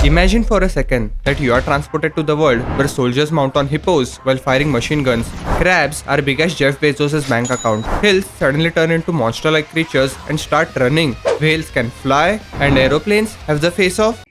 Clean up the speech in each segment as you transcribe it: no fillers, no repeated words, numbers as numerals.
Imagine for a second that you are transported to the world where soldiers mount on hippos while firing machine guns. Crabs are big as Jeff Bezos' bank account. Hills suddenly turn into monster-like creatures and start running. Whales can fly and aeroplanes have the face of...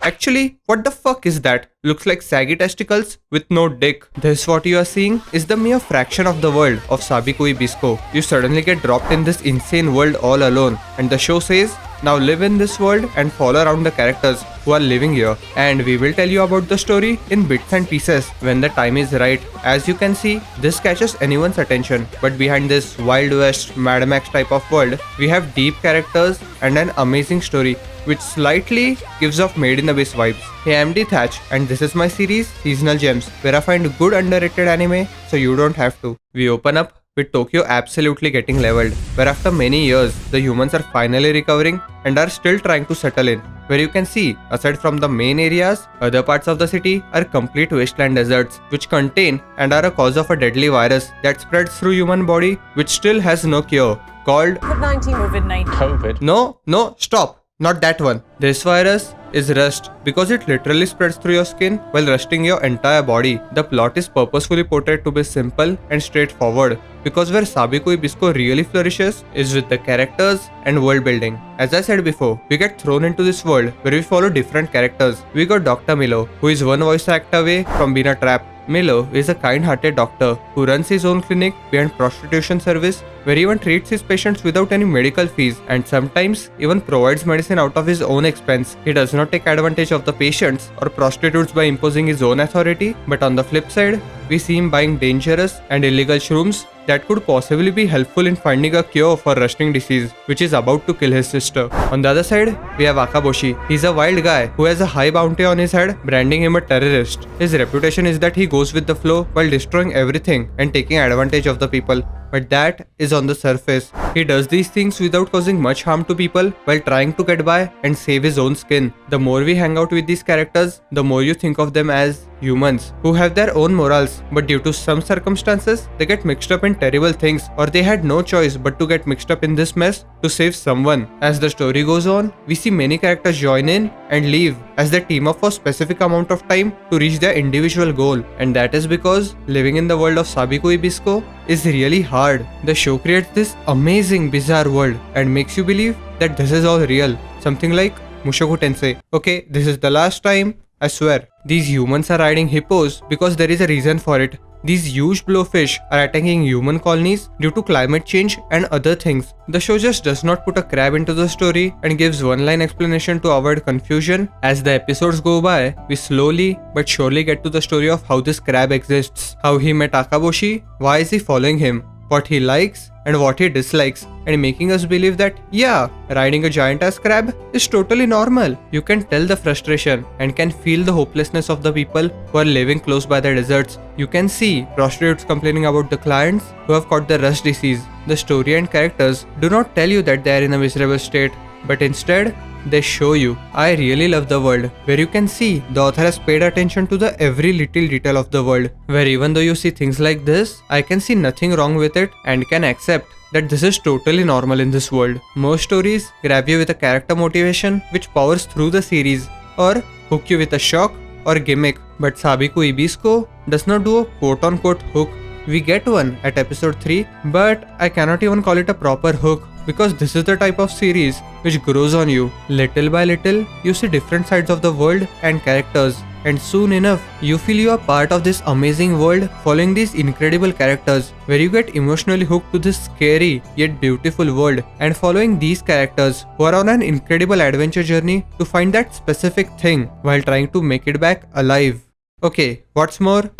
Actually, what the fuck is that? Looks like saggy testicles with no dick. This what you are seeing is the mere fraction of the world of Sabikui Bisco. You suddenly get dropped in this insane world all alone, and the show says, now live in this world and follow around the characters who are living here. And we will tell you about the story in bits and pieces when the time is right. As you can see, this catches anyone's attention. But behind this Wild West, Mad Max type of world, we have deep characters and an amazing story which slightly gives off Made in Abyss vibes. Hey, I'm D Thatch and this is my series Seasonal Gems, where I find good underrated anime so you don't have to. We open up with Tokyo absolutely getting leveled, where after many years, the humans are finally recovering and are still trying to settle in. Where you can see, aside from the main areas, other parts of the city are complete wasteland deserts, which contain and are a cause of a deadly virus that spreads through human body, which still has no cure, called COVID. No, stop. Not that one. This virus is rust because it literally spreads through your skin while rusting your entire body. The plot is purposefully portrayed to be simple and straightforward because where Sabikui Bisco really flourishes is with the characters and world building. As I said before, we get thrown into this world where we follow different characters. We got Dr. Milo, who is one voice actor away from being a trap. Milo is a kind-hearted doctor who runs his own clinic behind prostitution service, where he even treats his patients without any medical fees and sometimes even provides medicine out of his own expense. He does not take advantage of the patients or prostitutes by imposing his own authority, but on the flip side, we see him buying dangerous and illegal shrooms that could possibly be helpful in finding a cure for rusting disease, which is about to kill his sister. On the other side, we have Akaboshi. He's a wild guy who has a high bounty on his head, branding him a terrorist. His reputation is that he goes with the flow while destroying everything and taking advantage of the people. But that is on the surface. He does these things without causing much harm to people while trying to get by and save his own skin. The more we hang out with these characters, the more you think of them as humans who have their own morals, but due to some circumstances, they get mixed up in terrible things, or they had no choice but to get mixed up in this mess to save someone. As the story goes on, we see many characters join in and leave as they team up for a specific amount of time to reach their individual goal, and that is because living in the world of Sabikui Bisco is really hard. The show creates this amazing bizarre world and makes you believe that this is all real, something like Mushoku Tensei. Okay, this is the last time, I swear. These humans are riding hippos because there is a reason for it. These huge blowfish are attacking human colonies due to climate change and other things. The show just does not put a crab into the story and gives one-line explanation to avoid confusion. As the episodes go by, we slowly but surely get to the story of how this crab exists, how he met Akaboshi, why is he following him, what he likes and what he dislikes, and making us believe that, yeah, riding a giant-ass crab is totally normal. You can tell the frustration and can feel the hopelessness of the people who are living close by the deserts. You can see prostitutes complaining about the clients who have caught the rust disease. The story and characters do not tell you that they are in a miserable state, but instead, they show you. I really love the world, where you can see the author has paid attention to the every little detail of the world, where even though you see things like this, I can see nothing wrong with it and can accept that this is totally normal in this world. Most stories grab you with a character motivation which powers through the series, or hook you with a shock or gimmick, but Sabikui Bisco does not do a quote-unquote hook. We get one at episode 3, but I cannot even call it a proper hook, because this is the type of series which grows on you. Little by little, you see different sides of the world and characters, and soon enough, you feel you are part of this amazing world following these incredible characters, where you get emotionally hooked to this scary yet beautiful world and following these characters who are on an incredible adventure journey to find that specific thing while trying to make it back alive. Okay, what's more?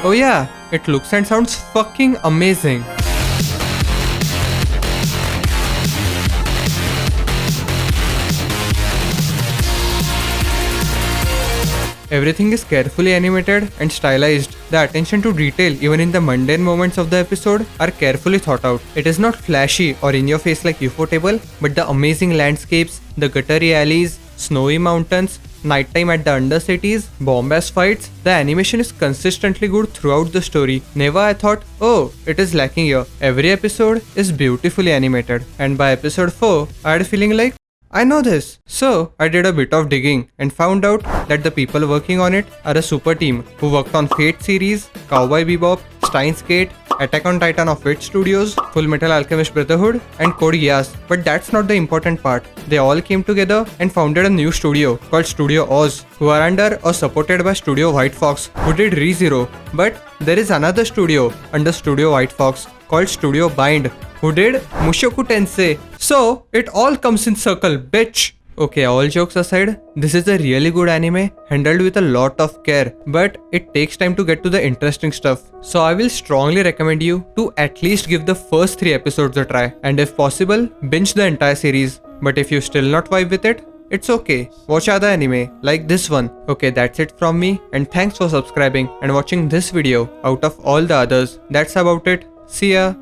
Oh yeah, it looks and sounds fucking amazing. Everything is carefully animated and stylized. The attention to detail even in the mundane moments of the episode are carefully thought out. It is not flashy or in your face like Ufotable, but the amazing landscapes, the guttery alleys, snowy mountains, nighttime at the undercities, bomb-ass fights, the animation is consistently good throughout the story. Never I thought, oh, it is lacking here. Every episode is beautifully animated. And by episode 4, I had a feeling like, I know this. So I did a bit of digging and found out that the people working on it are a super team who worked on Fate series, Cowboy Bebop, Steins Gate, Attack on Titan of Wit Studios, Full Metal Alchemist Brotherhood, and CodeGeass. But that's not the important part. They all came together and founded a new studio called Studio Oz, who are under or supported by Studio White Fox, who did ReZero. But there is another studio under Studio White Fox called Studio Bind, who did Mushoku Tensei. So it all comes in circle, bitch. Okay, all jokes aside, this is a really good anime handled with a lot of care, but it takes time to get to the interesting stuff. So I will strongly recommend you to at least give the first 3 episodes a try, and if possible, binge the entire series. But if you still not vibe with it, it's okay. Watch other anime like this one. Okay, that's it from me, and thanks for subscribing and watching this video out of all the others. That's about it. See ya.